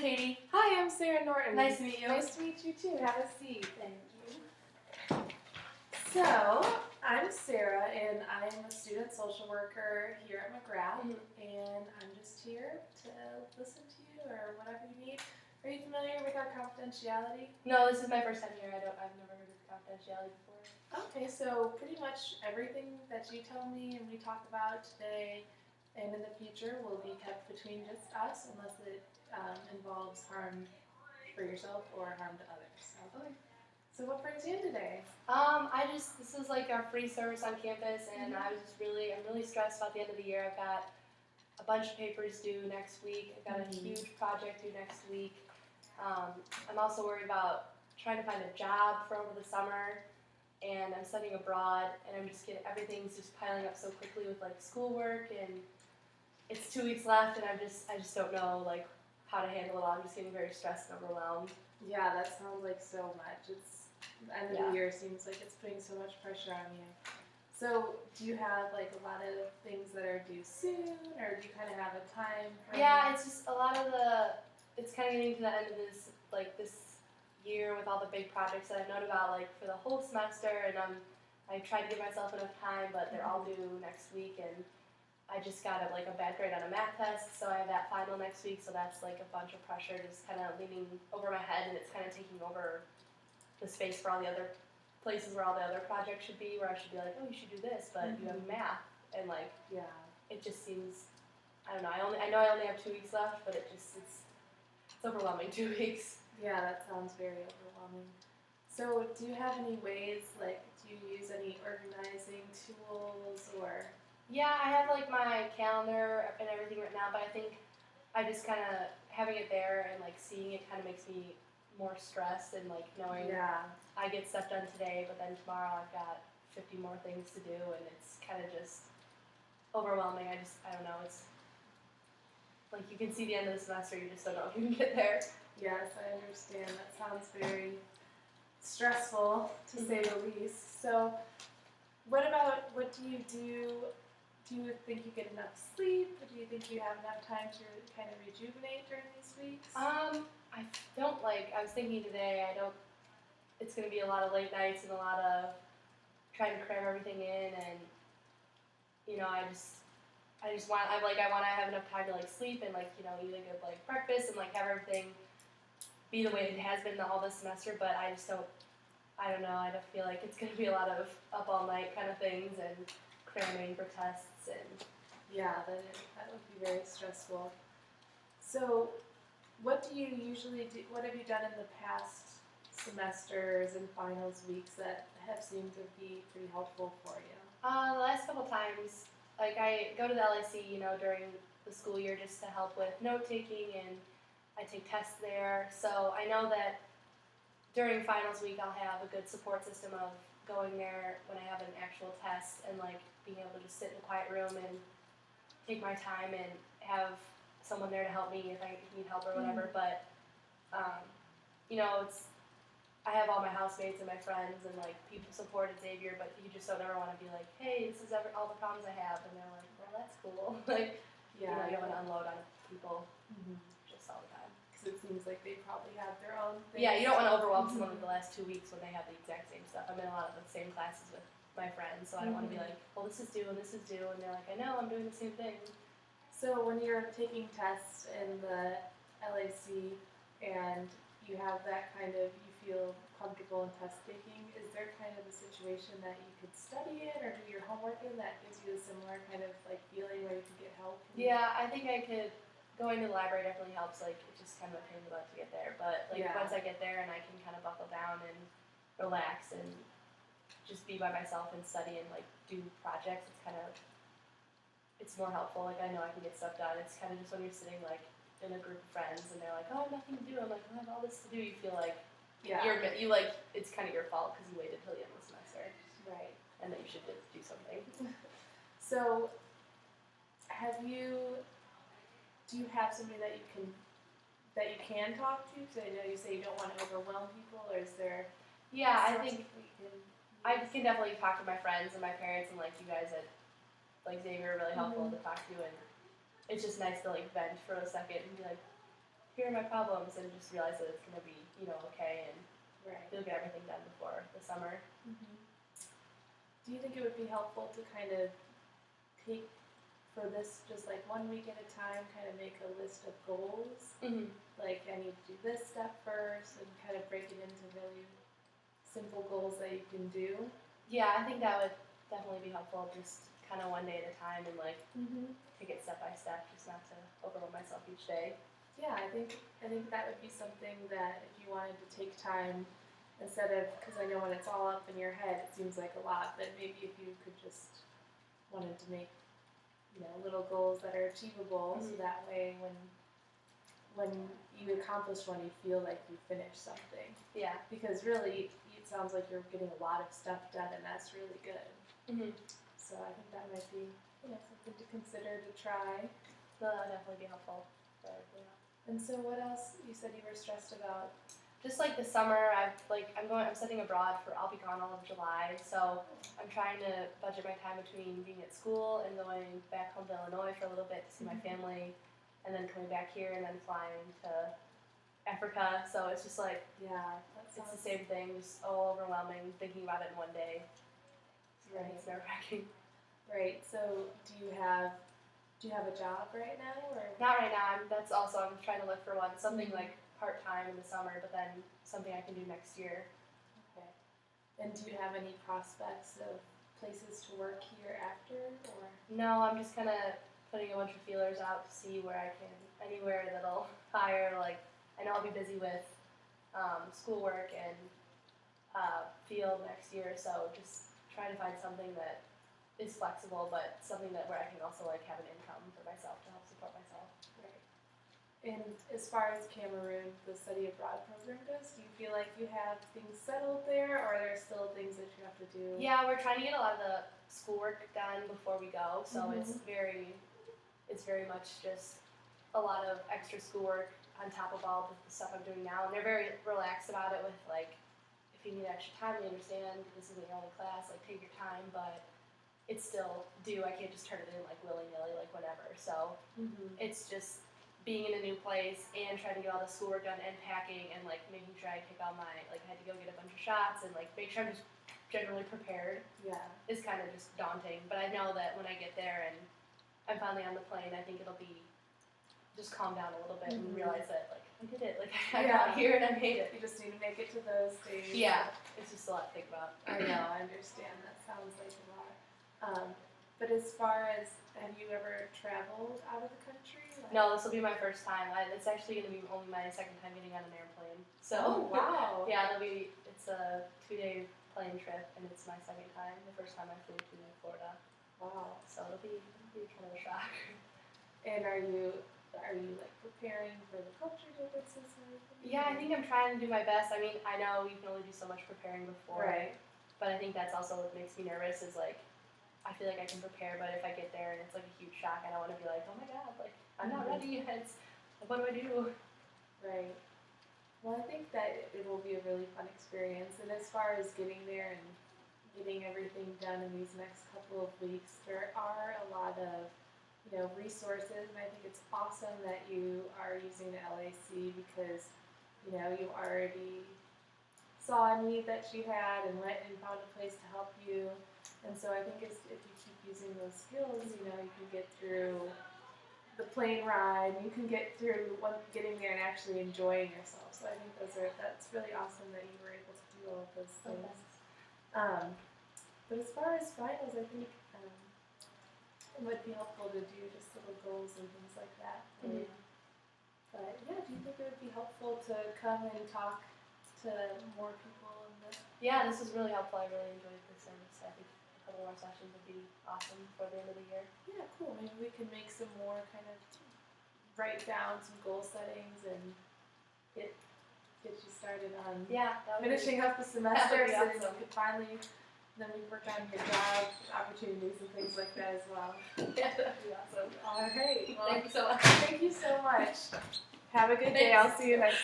I'm Katie. Hi, I'm Sarah Norton. Nice to meet you. Nice to meet you too. Have a seat. Thank you. So, I'm Sarah, and I'm a student social worker here at McGrath, and I'm just here to listen to you or whatever you need. Are you familiar with our confidentiality? No, this is my first time here. I've never heard of confidentiality before. Okay, so pretty much everything that you tell me and we talk about today and in the future will be kept between just us unless it involves harm for yourself or harm to others. So what brings you in today? This is like our free service on campus, and I'm really stressed about the end of the year. I've got a bunch of papers due next week. I've got a huge project due next week. I'm also worried about trying to find a job for over the summer, and I'm studying abroad, and everything's just piling up so quickly with like schoolwork, and it's 2 weeks left, and I just don't know like how to handle it all. I'm just getting very stressed and overwhelmed. Yeah, that sounds like so much. It's the end of the year seems like it's putting so much pressure on you. So do you have like a lot of things that are due soon, or do you kind of have a time frame? Yeah, it's just it's kind of getting to the end of this year with all the big projects that I've known about like for the whole semester, and I tried to give myself enough time, but they're all due next week, and I just got a bad grade on a math test, so I have that final next week, so that's like a bunch of pressure just kind of leaning over my head, and it's kind of taking over the space for all the other places where all the other projects should be, where I should be like, oh, you should do this, but you have math, and like, it just seems, I don't know, I know I only have 2 weeks left, but it's overwhelming, 2 weeks. Yeah, that sounds very overwhelming. So do you have any ways, like, do you use any organizing tools or? Yeah, I have like my calendar and everything written out, but I think I just kind of having it there and like seeing it kind of makes me more stressed, and like knowing I get stuff done today, but then tomorrow I've got 50 more things to do, and it's kind of just overwhelming. I don't know, it's like you can see the end of the semester, you just don't know if you can get there. Yes, I understand. That sounds very stressful, to say the least. So what do you do? Do you think you get enough sleep? Or do you think you have enough time to kind of rejuvenate during these weeks? I don't I was thinking today, it's going to be a lot of late nights and a lot of trying to cram everything in, and, you know, I want to have enough time to like sleep and like, you know, eat a good like breakfast and like have everything be the way it has been all this semester, but I don't know, I don't feel like it's going to be a lot of up all night kind of things and cramming for tests, and that would be very stressful. So what do you usually do? What have you done in the past semesters and finals weeks that have seemed to be pretty helpful for you? The last couple times, like I go to the LIC, you know, during the school year just to help with note taking, and I take tests there. So I know that during finals week I'll have a good support system of going there when I have an actual test, and like being able to just sit in a quiet room and take my time and have someone there to help me if I need help or whatever. But you know, I have all my housemates and my friends and like people support at Xavier, but you just don't ever want to be like, hey, this is all the problems I have, and they're like, well, that's cool. Like, you know, you don't want to unload on people just all the time. Because it seems like they probably have their own things. Yeah, you don't want to overwhelm someone with the last 2 weeks when they have the exact same stuff. I'm in a lot of the same classes with my friends, so I don't want to be like, well, this is due and this is due, and they're like, I know, I'm doing the same thing. So when you're taking tests in the LAC and you have that kind of, you feel comfortable in test taking, is there kind of a situation that you could study it or do your homework in that gives you a similar kind of like feeling where you can get help? Yeah, I think I could. Going to the library definitely helps. Like, it's just kind of a pain in the butt to get there, but like once I get there and I can kind of buckle down and relax and just be by myself and study and like do projects, it's more helpful. Like, I know I can get stuff done. It's kind of just when you're sitting like in a group of friends and they're like, oh, I have nothing to do. I'm like, I have all this to do. You feel like it's kind of your fault because you waited till the end of the semester, right? And that you should do something. So, do you have somebody that you can talk to? Because I know you say you don't want to overwhelm people, or is there? Yeah, I think I can definitely talk to my friends and my parents, and like you guys at like Xavier are really helpful to talk to, and it's just nice to like vent for a second and be like, here are my problems, and just realize that it's gonna be, you know, okay, and Right. you'll get everything done before the summer. Mm-hmm. Do you think it would be helpful to kind of take for this just like 1 week at a time, kind of make a list of goals? Mm-hmm. Like I need to do this step first, and kind of break it into really simple goals that you can do. Yeah, I think that would definitely be helpful. Just kind of one day at a time, and like Mm-hmm. take it step by step, just not to overwhelm myself each day. Yeah, I think that would be something that if you wanted to take time instead of because I know when it's all up in your head, it seems like a lot. But maybe if you could just wanted to make little goals that are achievable, so Mhm. that way when you accomplish one, you feel like you finished something. Yeah. Because really, it sounds like you're getting a lot of stuff done, and that's really good. Mm-hmm. So I think that might be something to consider to try. So that would definitely be helpful. But, yeah. And so what else? You said you were stressed about. Just like the summer, I'm studying abroad I'll be gone all of July, so I'm trying to budget my time between being at school and going back home to Illinois for a little bit to see my family, and then coming back here and then flying to Africa. So it's just like Yeah, it's the same thing, just all overwhelming, thinking about it in one day. Right. It's nerve-wracking. Right. So do you have a job right now, or? Not right now. I'm trying to look for one, something Mhm. like part-time in the summer, but then something I can do next year. Okay. And do you have any prospects of places to work here after, or? No, I'm just kind of putting a bunch of feelers out to see where I can, anywhere that'll hire. Like, I know I'll be busy with schoolwork and field next year, so just trying to find something that is flexible, but something that where I can also like have an income for myself to help support myself. Right. And as far as Cameroon, the study abroad program goes, do you feel like you have things settled there, or are there still things that you have to do? Yeah, we're trying to get a lot of the schoolwork done before we go, so Mhm. it's very much just a lot of extra schoolwork on top of all the stuff I'm doing now, and they're very relaxed about it with like, if you need extra time, we understand, this isn't your only class, like take your time, but it's still due, I can't just turn it in like willy-nilly, like whenever, so Mm-hmm. it's just being in a new place and trying to get all the schoolwork done and packing and like making sure I take all my, like I had to go get a bunch of shots and like make sure I'm just generally prepared Yeah. is kind of just daunting, but I know that when I get there and I'm finally on the plane, I think it'll be just calm down a little bit and Mhm. realize that like I did it, like I Yeah. got here and I made it. You just need to make it to those days. Yeah, it's just a lot to think about. I know, I understand. That sounds like a lot. But as far as, have you ever traveled out of the country? Like, No, this will be my first time. It's actually going to be only my second time getting on an airplane. So Oh, wow. yeah, it's a 2-day plane trip, and it's my second time. The first time I flew to Florida, Wow. so it'll be kind of a shock. And are you like preparing for the culture differences and everything? Yeah, I think I'm trying to do my best. I mean, I know you can only do so much preparing before, Right. but I think that's also what makes me nervous. Is like I feel like I can prepare, but if I get there and it's like a huge shock, I don't want to be like, oh my god, like I'm not ready. It's like, what do I do? Right. Well, I think that it will be a really fun experience. And as far as getting there and getting everything done in these next couple of weeks, there are a lot of resources, and I think it's awesome that you are using the LAC because you already saw a need that she had and went and found a place to help you. And so I think if you keep using those skills, you can get through the plane ride, and you can get through getting there and actually enjoying yourself. So I think that's really awesome that you were able to do all of those things. But as far as finals, I think it would be helpful to do just little goals and things like that. Mhm. But yeah, do you think it would be helpful to come and talk to more people in the? Yeah, this was really helpful. I really enjoyed this service. I think a couple more sessions would be awesome before the end of the year. Yeah, cool. Maybe we can make some more kind of write down some goal settings and get you started on Yeah, that would finishing up the that semester, would be so that you awesome. could finally then we work on your job opportunities and things like that as well. Yeah, that would be awesome. All right. Well, Thank you so much. thank you so much. Have a good day. I'll see you next